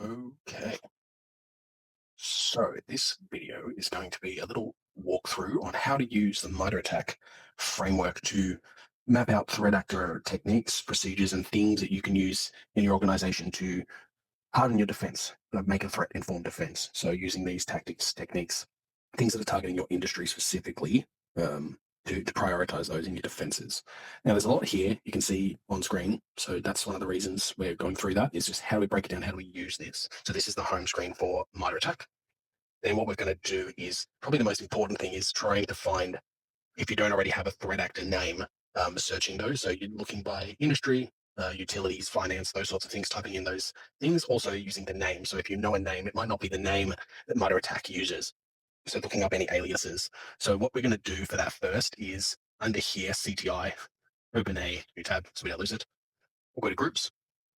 Okay, so this video is going to be a little walkthrough on how to use the MITRE ATT&CK framework to map out threat actor techniques, procedures, and things that you can use in your organization to harden your defense, make a threat informed defense. So, using these tactics, techniques, things that are targeting your industry specifically, to prioritize those in your defenses. Now, there's a lot here you can see on screen. So, that's one of the reasons we're going through that is just how do we break it down? How do we use this? So, this is the home screen for MITRE ATT&CK. Then, what we're going to do is probably the most important thing is trying to find, if you don't already have a threat actor name, searching those. So you're looking by industry, utilities, finance, those sorts of things, typing in those things, also using the name. So if you know a name, it might not be the name that MITRE ATT&CK uses. So looking up any aliases. So what we're going to do for that first is under here, CTI, open a new tab so we don't lose it. We'll go to groups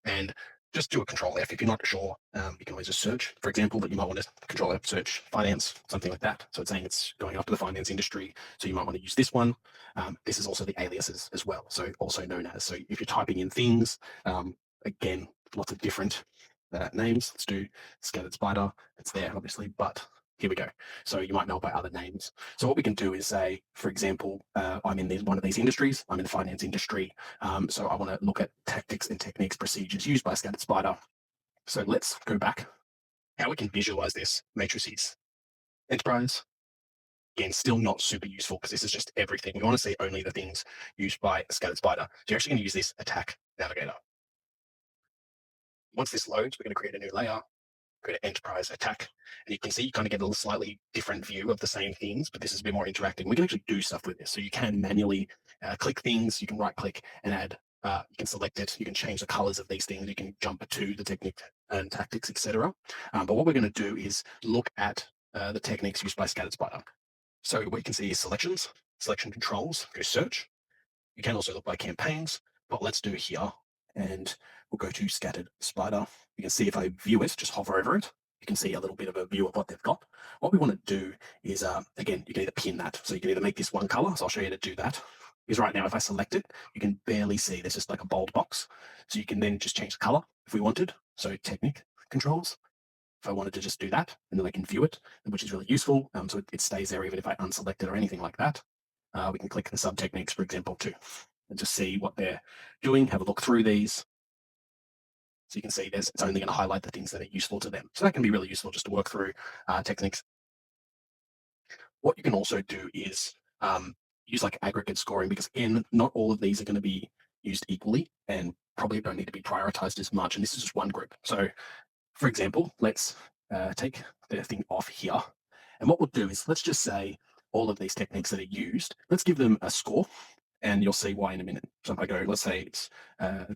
and just do a control F. If you're not sure, you can always just search. For example, that you might want to control F search finance, something like that. So it's saying it's going after the finance industry. So you might want to use this one. This is also the aliases as well. So also known as. So if you're typing in things, again, lots of different names. Let's do scattered spider. It's there, obviously, but here we go. So you might know it by other names. So what we can do is say, for example, I'm in one of these industries. I'm in the finance industry. So I want to look at tactics and techniques, procedures used by Scattered Spider. So let's go back. How we can visualize this matrices. Enterprise, again, still not super useful because this is just everything. We want to see only the things used by Scattered Spider. So you're actually going to use this attack navigator. Once this loads, we're going to create a new layer, go to enterprise attack, and you can see you kind of get a slightly different view of the same things, but this is a bit more interactive. We can actually do stuff with this. So you can manually click things, you can right click and add, you can select it, you can change the colors of these things, you can jump to the technique and tactics, etc. But what we're going to do is look at the techniques used by Scattered Spider. So what you can see is selections, selection controls, go search. You can also look by campaigns, but let's do here. And we'll go to Scattered Spider. You can see if I view it, just hover over it, you can see a little bit of a view of what they've got. What we want to do is, again, you can either pin that. So you can either make this one color. So I'll show you how to do that. Because right now, if I select it, you can barely see. There's just like a bold box. So you can then just change the color if we wanted. So technique controls. If I wanted to just do that, and then I can view it, which is really useful. So it stays there even if I unselect it or anything like that. We can click the sub techniques, for example, too, and just see what they're doing, have a look through these. So you can see it's only going to highlight the things that are useful to them. So that can be really useful just to work through techniques. What you can also do is use like aggregate scoring because, again, not all of these are going to be used equally and probably don't need to be prioritized as much. And this is just one group. So, for example, let's take the thing off here. And what we'll do is let's just say all of these techniques that are used, let's give them a score and you'll see why in a minute. So if I go, let's say it's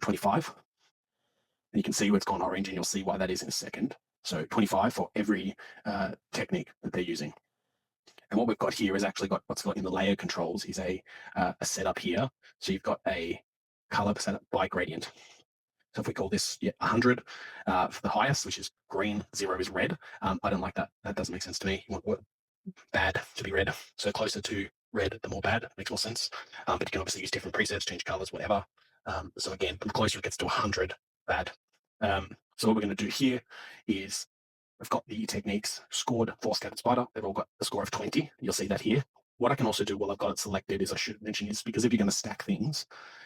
25, and you can see where it's gone orange, and you'll see why that is in a second. So 25 for every technique that they're using. And what we've got here is actually got what's got in the layer controls is a setup here. So you've got a color setup by gradient. So if we call this 100 for the highest, which is green, 0 is red. I don't like that. That doesn't make sense to me. You want bad to be red. So closer to red, the more bad. Makes more sense. But you can obviously use different presets, change colors, whatever. So again, the closer it gets to 100, bad. So what we're going to do here is we've got the techniques scored for Scattered Spider. They've all got a score of 20. You'll see that here. What I can also do while I've got it selected is I should mention is because if you're going to stack things,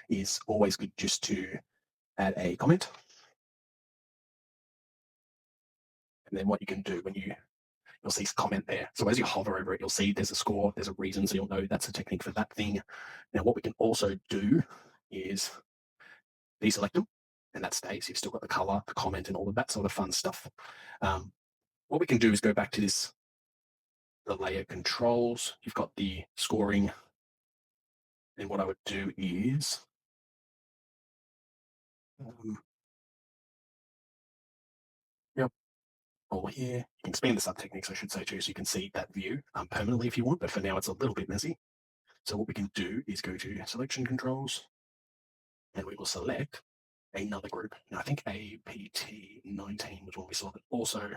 is always good just to add a comment. And then what you can do when you'll see comment there. So as you hover over it, you'll see there's a score, there's a reason, so you'll know that's a technique for that thing. Now, what we can also do is deselect them, and that stays. You've still got the color, the comment, and all of that sort of fun stuff. What we can do is go back to the layer controls. You've got the scoring, and what I would do is um, yep, all here. You can expand the sub techniques, I should say too, so you can see that view permanently if you want. But for now, it's a little bit messy. So what we can do is go to selection controls, and we will select another group. Now, I think APT19 was one we saw, but also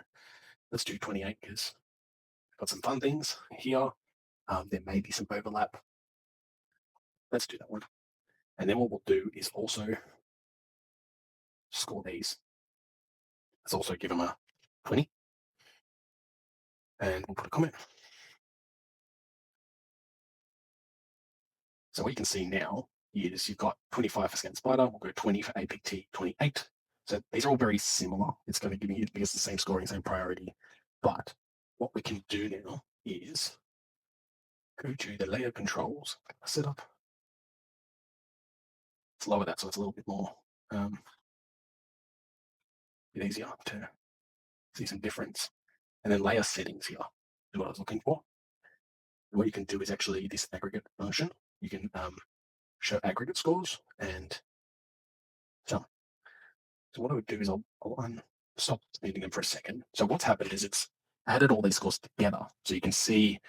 let's do 28 because I've got some fun things here. There may be some overlap. Let's do that one. And then what we'll do is also score these. Let's also give them a 20, and we'll put a comment. So what you can see now is you've got 25 for Scan Spider, we'll go 20 for APT 28. So these are all very similar. It's going to give you because the same scoring, same priority. But what we can do now is go to the layer controls setup. Let's lower that so it's a little bit more bit easier to see some difference. And then layer settings here is what I was looking for. And what you can do is actually this aggregate function. You can show aggregate scores and so. So what I would do is I'll stop needing them for a second. So what's happened is it's added all these scores together. So you can see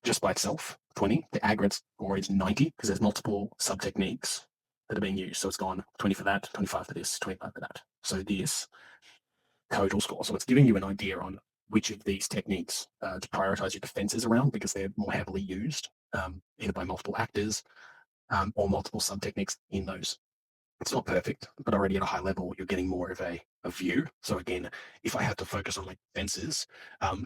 just by itself, 20, the aggregate score is 90 because there's multiple sub techniques that are being used. So it's gone 20 for that, 25 for this, 25 for that. So this total score. So it's giving you an idea on which of these techniques to prioritize your defenses around because they're more heavily used either by multiple actors or multiple sub techniques in those. It's not perfect, but already at a high level, you're getting more of a view. So again, if I had to focus on my defenses,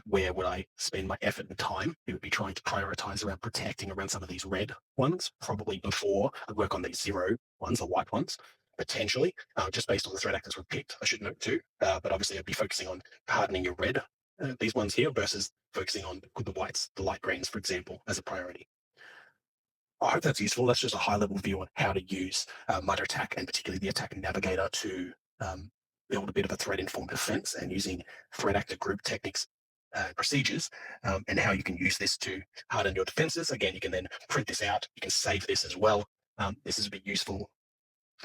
where would I spend my effort and time? It would be trying to prioritize around protecting around some of these red ones, probably before I work on these 0 ones, the white ones, potentially, just based on the threat actors we've picked, I should note too. But obviously I'd be focusing on hardening your red, these ones here, versus focusing on the whites, the light greens, for example, as a priority. I hope that's useful. That's just a high level view on how to use MITRE ATT&CK and particularly the Attack Navigator to build a bit of a threat informed defense and using threat actor group techniques, procedures, and how you can use this to harden your defenses. Again, you can then print this out. You can save this as well. This is a bit useful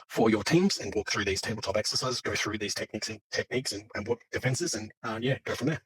for your teams and walk through these tabletop exercises, go through these techniques and work defenses, and yeah, go from there.